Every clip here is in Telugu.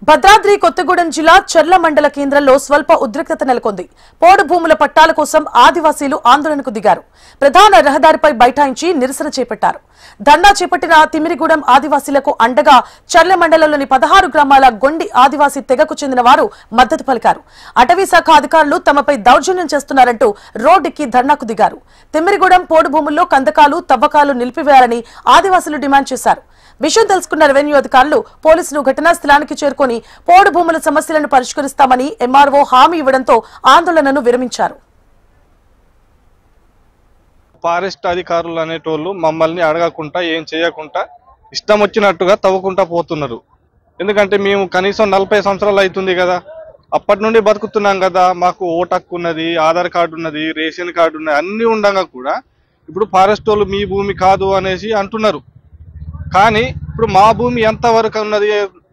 భద్రాద్రి కొత్తగూడెం జిల్లా చర్ల మండల కేంద్రంలో స్వల్ప ఉద్రిక్తత నెలకొంది. పోడు భూముల పట్టాల కోసం ఆదివాసీలు ఆందోళనకు దిగారు. ప్రధాన రహదారిపై బైఠాయించి నిరసన చేపట్టారు. ధర్నా చేపట్టిన తిమిరిగూడెం ఆదివాసీలకు అండగా చర్ల మండలంలోని 16 గ్రామాల గొండి ఆదివాసీ తెగకు చెందిన వారు మద్దతు పలికారు. అటవీ శాఖ అధికారులు తమపై దౌర్జన్యం చేస్తున్నారంటూ రోడ్డెక్కి ధర్నాకు దిగారు. తిమిరిగూడెం పోడు భూముల్లో కందకాలు తవ్వకాలు నిలిపివేయాలని ఆదివాసీలు డిమాండ్ చేశారు. విషయం తెలుసుకున్న రెవెన్యూ అధికారులు పోలీసులు ఘటనా స్థలానికి చేరుకుని పోడు భూముల సమస్యలను పరిష్కరిస్తామని ఎంఆర్ఓ హామీ ఇవ్వడంతో ఆందోళనను విరమించారు. ఫారెస్ట్ అధికారులు అనేటోళ్ళు మమ్మల్ని అడగకుండా ఏం చేయకుండా ఇష్టం వచ్చినట్టుగా తవ్వుకుంటా పోతున్నారు. ఎందుకంటే మేము కనీసం 40 సంవత్సరాలు అవుతుంది కదా, అప్పటి నుండి బతుకుతున్నాం కదా. మాకు ఓటు హక్కు ఉన్నది, ఆధార్ కార్డు ఉన్నది, రేషన్ కార్డు ఉన్నది, అన్నీ ఉండగా కూడా ఇప్పుడు ఫారెస్ట్ వాళ్ళు మీ భూమి కాదు అనేసి అంటున్నారు. కానీ ఇప్పుడు మా భూమి ఎంతవరకు ఉన్నది?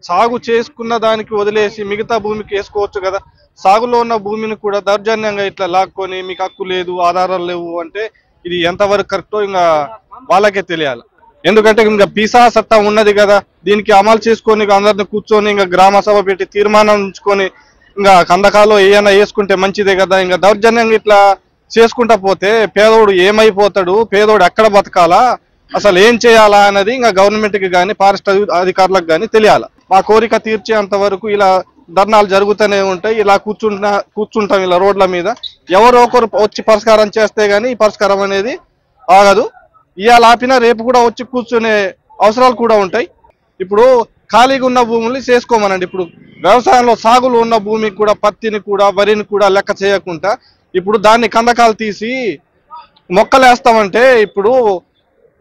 సాగు చేసుకున్న దానికి వదిలేసి మిగతా భూమికి వేసుకోవచ్చు కదా. సాగులో ఉన్న భూమిని కూడా దౌర్జన్యంగా ఇట్లా లాక్కొని మీకు హక్కు లేదు, ఆధారాలు లేవు అంటే ఇది ఎంతవరకు కరెక్టో ఇంకా వాళ్ళకే తెలియాలి. ఎందుకంటే ఇంకా పీసా చట్టం ఉన్నది కదా, దీనికి అమలు చేసుకొని అందరిని కూర్చొని ఇంకా గ్రామ సభ పెట్టి తీర్మానం ఉంచుకొని ఇంకా కందకాలో ఏమైనా వేసుకుంటే మంచిదే కదా. ఇంకా దౌర్జన్యంగా ఇట్లా చేసుకుంటా పోతే పేదోడు ఏమైపోతాడు, పేదోడు ఎక్కడ బతకాలా, అసలు ఏం చేయాలా అన్నది ఇంకా గవర్నమెంట్కి కానీ ఫారెస్ట్ అధికారులకు కానీ తెలియాలి. మా కోరిక తీర్చేంత వరకు ఇలా ధర్నాలు జరుగుతూనే ఉంటాయి. ఇలా కూర్చుంటాం ఇలా రోడ్ల మీద. ఎవరో ఒకరు వచ్చి పరిష్కారం చేస్తే గానీ ఈ పరిష్కారం అనేది ఆగదు. ఇవాళ ఆపినా రేపు కూడా వచ్చి కూర్చునే అవసరాలు కూడా ఉంటాయి. ఇప్పుడు ఖాళీగా ఉన్న భూముల్ని చేసుకోమనండి. ఇప్పుడు వ్యవసాయంలో సాగులు ఉన్న భూమికి కూడా పత్తిని కూడా వరిని కూడా లెక్క చేయకుండా ఇప్పుడు దాన్ని కందకాలు తీసి మొక్కలు వేస్తామంటే ఇప్పుడు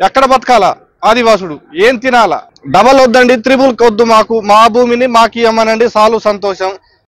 ఎక్కడ బతకాలా ఆదివాసుడు? ఏం తినాలా? డబల్ వద్దండి, త్రిబుల్ వద్దు, మాకు మా భూమిని మాకు ఇవ్వమనండి, చాలు సంతోషం.